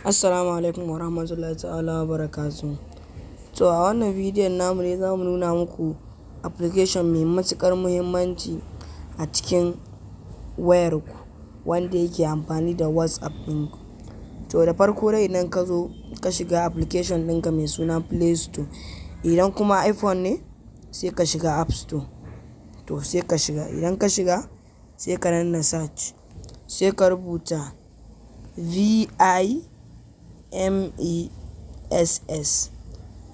Assalamu alaikum wa rahmatullahi ta'ala wa barakatuh. To a wannan bidiyon namu ne za mu nuna muku application mai matuƙar muhimmanci a cikin wayarku wanda yake amfani da WhatsApp ɗinku. To da farko dai idan ka zo ka shiga application ɗinka mai suna Play Store. Idan kuma iPhone ne sai ka shiga App Store. To sai ka shiga, idan ka shiga sai ka danna search, sai ka rubuta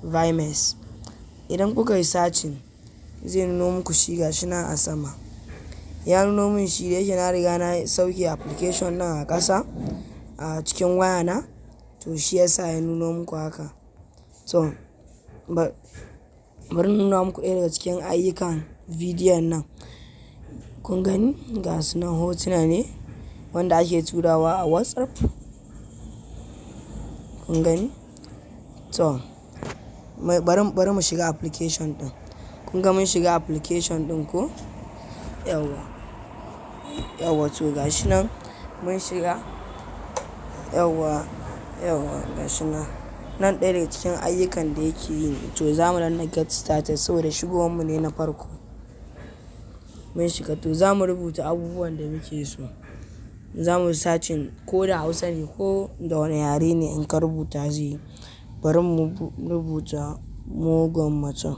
VIMES. Idan kuka yi searching zai nuno muku shi gashi nan a sama. Ya nuno min shi da yake na riga na sauke application nan a ƙasa a cikin wayana, to shi yasa ya nuno muku haka. To bari nuna muku ɗaya daga cikin ayyukan bidiyon nan. Kun gani ga su nan hotuna ne wanda ake turawa a WhatsApp. Kun gani? To bari mu shiga application ɗin. Kun ga mun shiga application ɗin ko? Yawwa to gashi nan mun shiga. Yawwa gashi nan. Nan ɗaya daga cikin ayyukan da yake yi. To za mu danna get started saboda shigowar mu ne na farko. Mun shiga, to za mu rubuta abubuwan da muke so. Za mu searching ko da Hausa ne ko da wani yare ne in ka rubuta zai yi. Bari mu rubuta mugun mutum.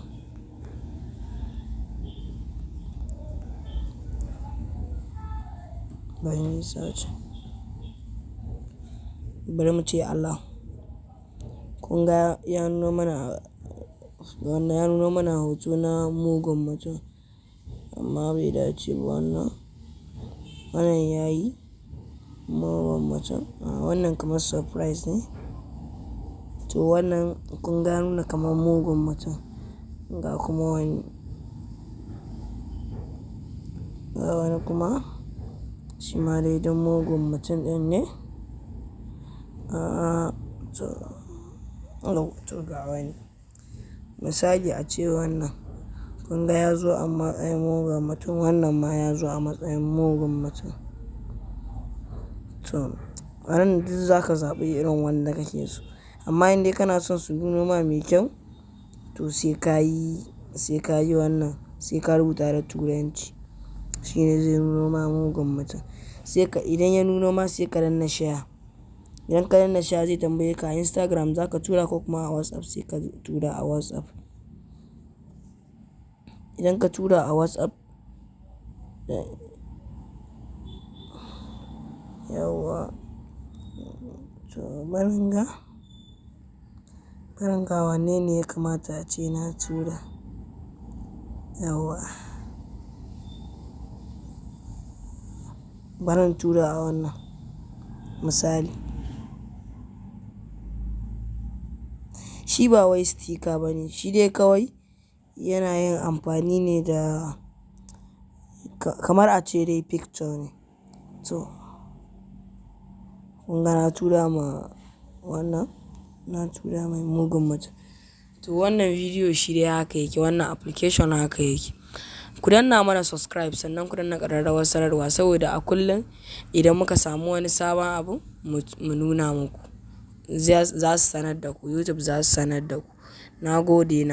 Bari mu search. Bari mu ce Allah. Kun ga ya nuno mana wannan, ya nuno mana hoto na mugun mutum amma bai dace ba wannan. Wannan yayi mugun mutum. Wannan kamar surprise ne. To wannan kun ga nuna kamar mugun mutum. Ga kuma wani. Ga wani kuma shi ma dai don mugun mutum ɗin ne. To ga wani. Misali a ce wannan. Kun ga ya zo a matsayin mugun mutum, wannan ma ya zo a matsayin mugun mutum. To a nan duk za ka zaɓi irin wanda kake so. Amma in dai kana son su nuno ma mai kyau, to sai ka yi wannan, sai ka rubuta da Turanci. Shi ne zai nuno ma mugun mutum. Idan ya nuno ma sai ka danna share. Idan ka danna share zai tambaye ka a Instagram za ka tura ko kuma a WhatsApp, sai ka tura a WhatsApp. Idan ka tura a WhatsApp, yawwa to barin ga wanne ne ya kamata a ce na tura. Yawwa barin tura a wannan misali. Shi ba wai sticker ba ne, shi dai kawai yana yin amfani ne da kamar a ce dai picture ne. To kun ga na tura ma wannan, na tura mai mugun mutum. To wannan bidiyo shi dai haka yake, wannan application haka yake. Ku danna mana subscribe sannan ku danna ƙararrawar sanarwa saboda a kullum idan muka samu wani sabon abu mu nuna muku. Za su sanar da ku, YouTube za su sanar da ku. Na gode.